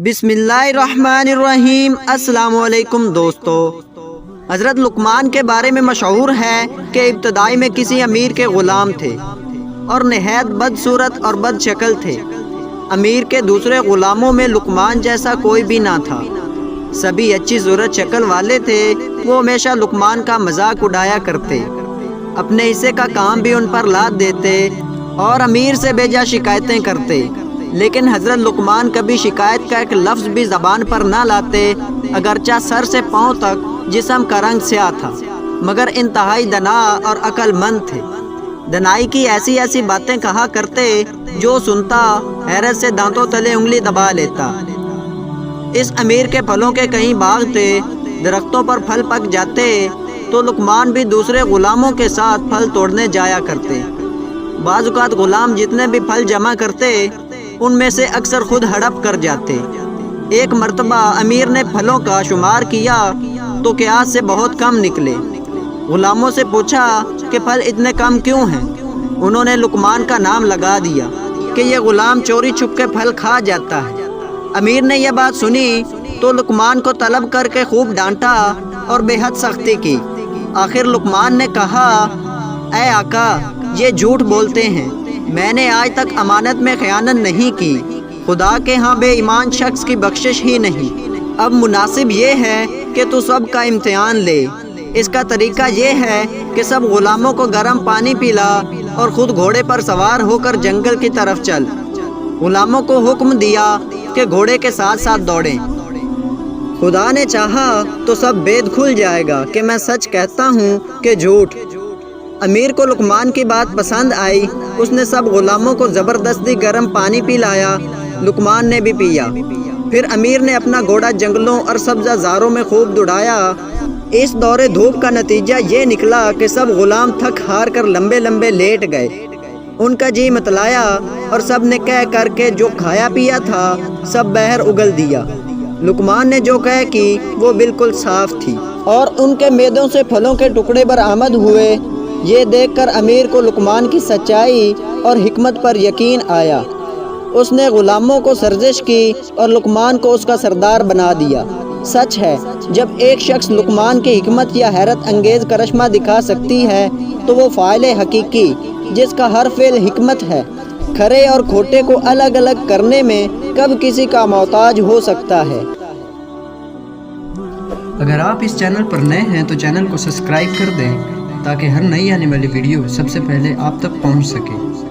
बिस्मिल्लाहिर्रहमानिर्रहीम। अस्सलाम वालेकुम दोस्तों, हज़रत लुकमान के बारे में मशहूर है कि इब्तदाई में किसी अमीर के ग़ुलाम थे और नहायत बदसूरत और बदशक्ल थे। अमीर के दूसरे ग़ुलामों में लुकमान जैसा कोई भी ना था। सभी अच्छी सूरत शक्ल वाले थे। वो हमेशा लुकमान का मजाक उड़ाया करते, अपने हिस्से का काम भी उन पर लाद देते और अमीर से बेजा शिकायतें करते। लेकिन हज़रत लुकमान कभी शिकायत का एक लफ्ज़ भी ज़बान पर ना लाते, अगरचा सर से पाँव तक जिस्म का रंग स्याह था, मगर इंतहाई दना और अक्लमंद थे। दनाई की ऐसी ऐसी बातें कहा करते जो सुनता हैरत से दांतों तले उंगली दबा लेता। इस अमीर के फलों के कई बाग थे। दरख्तों पर फल पक जाते तो लुकमान भी दूसरे ग़ुलामों के साथ फल तोड़ने जाया करते। बाज़-औक़ात ग़ुलाम जितने भी फल जमा करते उनमें से अक्सर खुद हड़प कर जाते। एक मर्तबा अमीर ने फलों का शुमार किया तो क़ियास से बहुत कम निकले। ग़ुलामों से पूछा कि फल इतने कम क्यों हैं। उन्होंने लुकमान का नाम लगा दिया कि यह ग़ुलाम चोरी छुप के फल खा जाता है। अमीर ने यह बात सुनी तो लुकमान को तलब करके खूब डांटा और बेहद सख्ती की। आखिर लुकमान ने कहा, ऐ आका, ये झूठ बोलते हैं। मैंने आज तक अमानत में ख़यानत नहीं की। खुदा के यहाँ बेईमान शख्स की बख्शिश ही नहीं। अब मुनासिब ये है कि तू सब का इम्तिहान ले। इसका तरीका ये है कि सब ग़ुलामों को गर्म पानी पिला और ख़ुद घोड़े पर सवार होकर जंगल की तरफ चल। ग़ुलामों को हुक्म दिया कि घोड़े के साथ साथ दौड़ें। खुदा ने चाहा तो सब भेद खुल जाएगा कि मैं सच कहता हूँ कि झूठ। अमीर को लुकमान की बात पसंद आई। उसने सब ग़ुलामों को ज़बरदस्ती गर्म पानी पिलाया। लुकमान ने भी पिया। फिर अमीर ने अपना घोड़ा जंगलों और सब्ज़ाज़ारों में खूब दौड़ाया। इस दौरे धूप का नतीजा ये निकला कि सब ग़ुलाम थक हार कर लंबे लंबे लेट गए। उनका जी मतलाया और सब ने कह कर के जो खाया पिया था सब बहर उगल दिया। लुकमान ने जो कह की वो बिल्कुल साफ थी और उनके मेदों से फलों के टुकड़े बरामद हुए। ये देखकर अमीर को लुकमान की सच्चाई और हिकमत पर यकीन आया। उसने ग़ुलामों को सर्जिश की और लुकमान को उसका सरदार बना दिया। सच है, जब एक शख्स लुकमान की हिकमत या हैरत अंगेज़ करिश्मा दिखा सकती है तो वो फ़ाइल हकीकी जिसका हर फ़ेल हिकमत है, खरे और खोटे को अलग अलग करने में कब किसी का मोहताज हो सकता है। अगर आप इस चैनल पर नए हैं तो चैनल को सब्सक्राइब कर दें ताकि हर नई आने वाली वीडियो सबसे पहले आप तक पहुंच सके।